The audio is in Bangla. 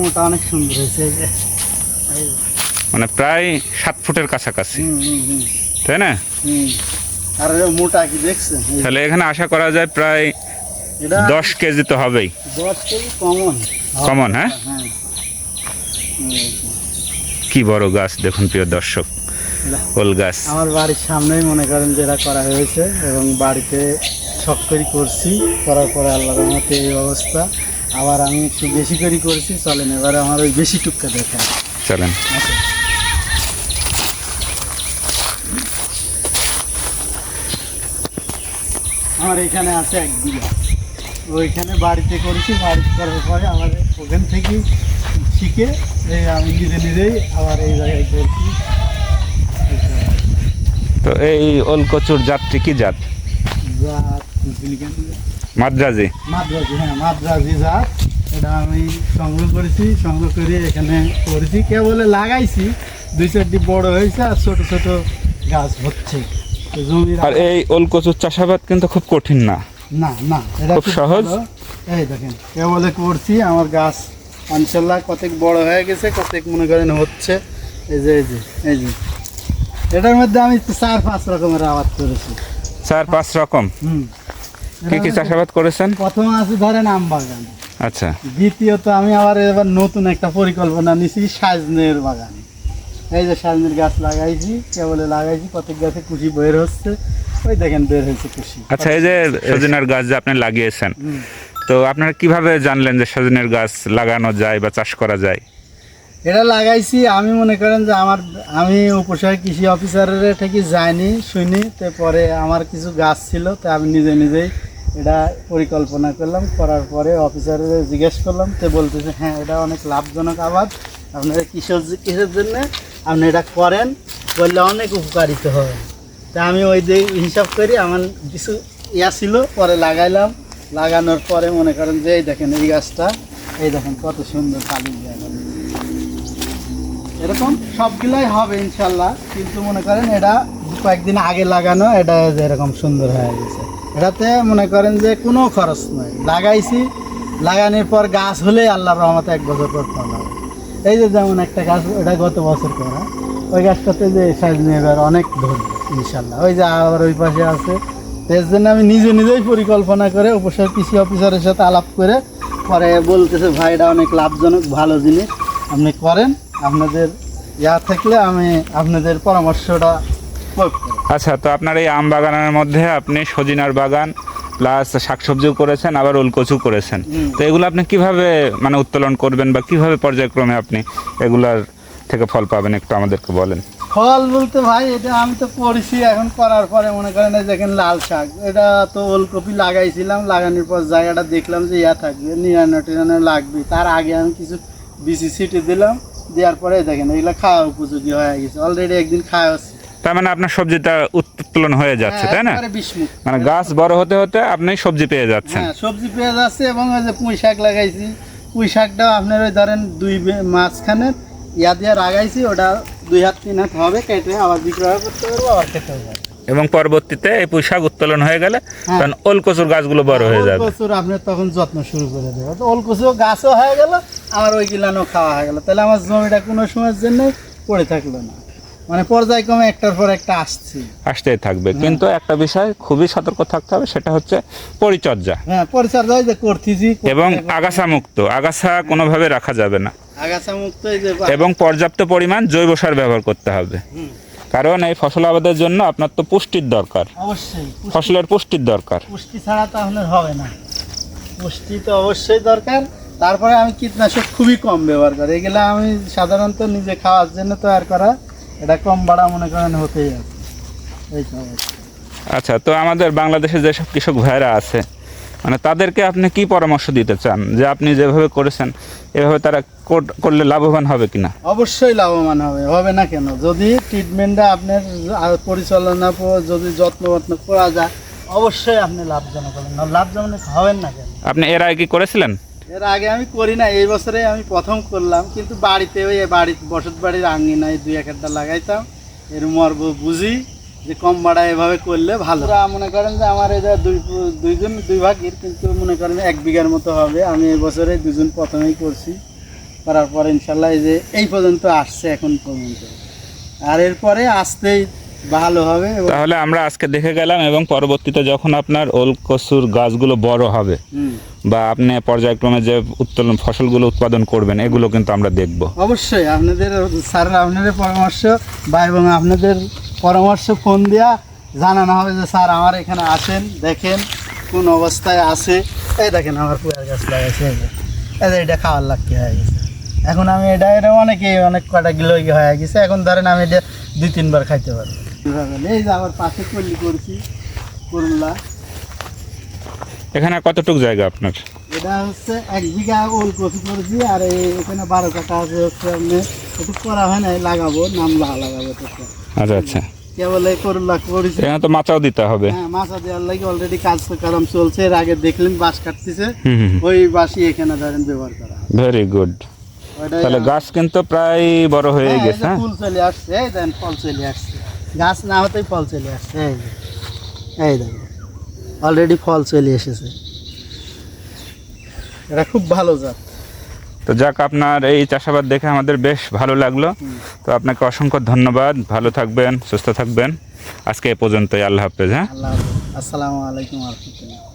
মোটা অনেক সুন্দর হয়েছে মানে প্রায় 7 ফুটের কাছাকাছি, তাই না? আর মোটা কি দেখছেন? তাহলে এখানে আশা করা যায় প্রায় 10 কেজি তো হবেই। 10 কেজি কমন কমন, হ্যাঁ। হ্যাঁ, কি বড় গাছ দেখুন প্রিয় দর্শক, ওল গাছ। আমার বাড়ির সামনেই মনে করেন যেটা করা হয়েছে এবং বাড়িতে শখ করে করছি, করার পরে আল্লাহর রহমতে এই অবস্থা। আবার আমি একটু বেশি করে করছি, চলেন এবারে আমার ওই বেশি টুকটা দেখেন। চলেন। আমার এখানে আছে 1 বিঘা, ওইখানে বাড়িতে করেছি। বাড়িতে করার পরে আমার ওখান থেকেই শিখে আমি নিজেই আবার এই জায়গায় করছি। তো এই ওল কচুর জাতটি কি জাত? মাদ্রাজি। মাদ্রাজি, হ্যাঁ, মাদ্রাজি জাত। এটা আমি সংগ্রহ করেছি, সংগ্রহ করে এখানে করেছি। কেবলে লাগাইছি, 2-4টি বড় হয়েছে আর ছোট ছোট গাছ হচ্ছে জমির। আর এই ওল কচুর চাষাবাদ কিন্তু খুব কঠিন না, না না, এটা খুব সহজ। এই দেখেন কেবলে করছি, আমার গাছ ইনশাআল্লাহ কতক বড় হয়ে গেছে, কতক মনে করেন হচ্ছে। এই যে এই যে এই যে এটার মধ্যে আমি 4-5 রকমের আবাদ করেছি। 4-5 রকম? কি কি চাষাবাদ করেছেন? প্রথম আছে ধরেন আম বাগান। আচ্ছা। দ্বিতীয়ত আমি আবার এবার নতুন একটা পরিকল্পনা নিছি, সাজনের বাগান। এই যে সাজনের গাছ লাগাইছি, কেবলে লাগাইছি, প্রত্যেক গাছে কুশি বের হচ্ছে, ওই দেখেন বের হয়েছে কুশি। আচ্ছা, এই যে সজনের গাছ যে আপনি লাগিয়েছেন, তো আপনারা কিভাবে জানলেন যে সজনের গাছ লাগানো যায় বা চাষ করা যায়? এটা লাগাইছি আমি মনে করেন যে আমি উপসহায় কৃষি অফিসারের থেকে যাইনি শুনি, তো পরে আমার কিছু গাছ ছিল, তো আমি নিজেই এটা পরিকল্পনা করলাম। করার পরে অফিসারের জিজ্ঞেস করলাম, তো বলতেছে হ্যাঁ এটা অনেক লাভজনক আবাদ, আপনারা কিসের জন্য আপনি এটা করেন, বললে অনেক উপকারিত হবে। তা আমি ওই যে হিসাব করি আমার কিছু ছিল, পরে লাগাইলাম। লাগানোর পরে মনে করেন যে এই দেখেন এই গাছটা, এই দেখেন কত সুন্দর কালি জায়গা। এরকম সবগুলাই হবে ইনশাল্লাহ, কিন্তু মনে করেন এটা কয়েকদিন আগে লাগানো, এটা এরকম সুন্দর হয়ে গেছে। এটাতে মনে করেন যে কোনো খরচ নয়, লাগাইছি, লাগানোর পর গাছ হলে আল্লাহর রহমতে 1 বছর পর ফল হবে। এই যে যেমন একটা গাছ, ওটা গত বছর করা, ওই গাছটাতে যে সাইজ নিয়ে এবার অনেক ধরবে ইনশাল্লাহ। ওই যে আবার ওই পাশে আছে, এর জন্য আমি নিজেই পরিকল্পনা করে উপসহায় কৃষি অফিসারের সাথে আলাপ করে পরে বলতেছে ভাই এটা অনেক লাভজনক ভালো জিনিস, আপনি করেন, আপনাদের থাকলে আমি আপনাদের পরামর্শটা প্রয়োগ করি। আচ্ছা, তো আপনার এই আম বাগানের মধ্যে আপনি সজিনার বাগান প্লাস শাকসবজিও করেছেন, আবার ওল কচু করেছেন, তো এগুলো আপনি কিভাবে মানে উত্তোলন করবেন বা কিভাবে পর্যায়ক্রমে আপনি এগুলার থেকে ফল পাবেন, একটু আমাদেরকে বলেন। ফল বলতে ভাই এটা আমি তো করেছি, এখন করার পরে মনে করেন দেখেন লাল শাক, এটা তো ওলকপি লাগাইছিলাম, লাগানোর পর জায়গাটা দেখলাম যে থাকবে, নিরানো লাগবে, তার আগে আমি কিছু বিচি ছিটে দিলাম, দেওয়ার পরে দেখেন এগুলো খাওয়া উপযোগী হয়ে গেছে, অলরেডি একদিন খাওয়া হচ্ছে। তার মানে আপনার সবজিটা উত্তোলন হয়ে যাচ্ছে, তাই না? মানে গাছ বড় হতে হতে আপনি সবজি পেয়ে যাচ্ছেন। হ্যাঁ, সবজি পেয়ে যাচ্ছে। এবং ওই যে পুঁই শাক লাগাইছি, পুঁই শাকটাও আপনার ওই ধরেন 2 মাঝখানে দিয়ে লাগাইছি, ওটা 2 হাত 3 হাত হবে, কেটে আবার বিক্রয় করতে পারবো, আবার খেতে হবে। এবং পরবর্তীতে এই পুঁই শাক উত্তোলন হয়ে গেলে তখন ওল কচুর গাছগুলো বড় হয়ে যাবে। ওল কচুর আপনি তখন যত্ন শুরু করে দেবে, তো ওল কচু গাছও হয়ে গেল, আমার ওই গিলানো খাওয়া হয়ে গেল, তাহলে আমার জমিটা কোনো সময়ের জন্য পড়ে থাকলো না, মানে পর্যায়ক্রমে একটার পর একটা আসতেই থাকবে। কিন্তু একটা বিষয় খুবই সতর্ক থাকতে হবে, সেটা হচ্ছে পরিচর্যা। হ্যাঁ, পরিচর্যা যে করতেছি, এবং আগাছা মুক্ত, আগাছা কোনোভাবে রাখা যাবে না, আগাছা মুক্ত, এবং পর্যাপ্ত পরিমাণ জৈব সার ব্যবহার করতে হবে। কারণ এই ফসল আবাদের জন্য আপনার তো পুষ্টির দরকার, অবশ্যই ফসলের পুষ্টির দরকার, পুষ্টি ছাড়া তো আপনার হবে না, পুষ্টি তো অবশ্যই দরকার। তারপরে আমি কীটনাশক খুবই কম ব্যবহার করি, এগুলো আমি সাধারণত নিজে খাওয়ার জন্য তৈরি করা, এটা কম বাড়া মনে করেন হতেই আছে এই তো। আচ্ছা, তো আমাদের বাংলাদেশে যেসব কৃষক ভাইরা আছে, মানে তাদেরকে আপনি কি পরামর্শ দিতে চান যে আপনি যেভাবে করেছেন এভাবে তারা করলে লাভবান হবে কিনা? অবশ্যই লাভবান হবে না কেন, যদি ট্রিটমেন্টটা আপনার পরিচালনা যদি যত্ন করা যায়, অবশ্যই আপনি লাভজনক হবেন, লাভজনক হবেন না কেন? আপনি এর আগে কি করেছিলেন? এর আগে আমি করি না, এই বছরে আমি প্রথম করলাম, কিন্তু বাড়িতে ওই বসত বাড়ির আঙিনায় 2-1টা লাগাইতাম, এর মর্ম বুঝি যে কম ভাড়া এভাবে করলে ভালো। মনে করেন যে আমার এটা দুই ভাগের, কিন্তু মনে করেন 1 বিঘার মতো হবে, আমি এই বছরে 2 জন প্রথমেই করছি, করার পর ইনশাল্লাহ এই যে এই পর্যন্ত আসছে এখন পর্যন্ত, আর এরপরে আসতেই ভালো হবে। তাহলে আমরা আজকে দেখে গেলাম এবং পরবর্তীতে যখন আপনার ওল কচুর গাছগুলো বড় হবে হুম, বা আপনি পর্যায়ক্রমে যে উত্তোলন ফসলগুলো উৎপাদন করবেন এগুলো কিন্তু আমরা দেখব। অবশ্যই আপনাদের স্যার আপনাদের পরামর্শ বা এবং আপনাদের পরামর্শ ফোন দেওয়া জানানো হবে যে স্যার আমার এখানে আসেন, দেখেন কোন অবস্থায় আছে। এই দেখেন আমার পুয়ার গাছ লাগাইছে, এই যে এটা খাওয়ার লাগতে হয়ে গেছে। এখন আমি এটা অনেক কটা কিলো হয়ে গেছে, এখন ধরেন আমি এটা 2-3 বার খাইতে পারবো। এই যে আবার পাশে কল্লি করছি করলা। এখানে কতটুকু জায়গা আপনার? এটা হচ্ছে 1 বিঘা ওল কচু করেছি, আর এখানে 12 কাঠা আছে হচ্ছে আপনি একটু করা হয় না, লাগাবো নামলা লাগাবো তো। আচ্ছা আচ্ছা, কেবল এই করলা করেছি। এখানে তো মাচাও দিতে হবে। হ্যাঁ, মাছা দেওয়ার লাগে অলরেডি কাজ কারণ চলছে। এর আগে দেখলেন বাঁশ কাটতেছে, ওই বাঁশই এখানে ধরেন ব্যবহার করা। Very good. তাহলে গাছ কিন্তু প্রায় বড় হয়ে গেছে। ফুল চলে আসছে, এই দেন ফল চলে আসছে, গাছ না হতেই ফল চলে আসছে। এই দেখেন অলরেডি ফল চলে এসেছে, এটা খুব ভালো জাত। তো যাক, আপনার এই চাষাবাদ দেখে আমাদের বেশ ভালো লাগলো। তো আপনাকে অসংখ্য ধন্যবাদ, ভালো থাকবেন, সুস্থ থাকবেন। আজকে এ পর্যন্তই, আল্লাহ হাফেজ। হ্যাঁ, আল্লাহ হাফেজ। আসসালামু আলাইকুম ওয়া রাহমাতুল্লাহ।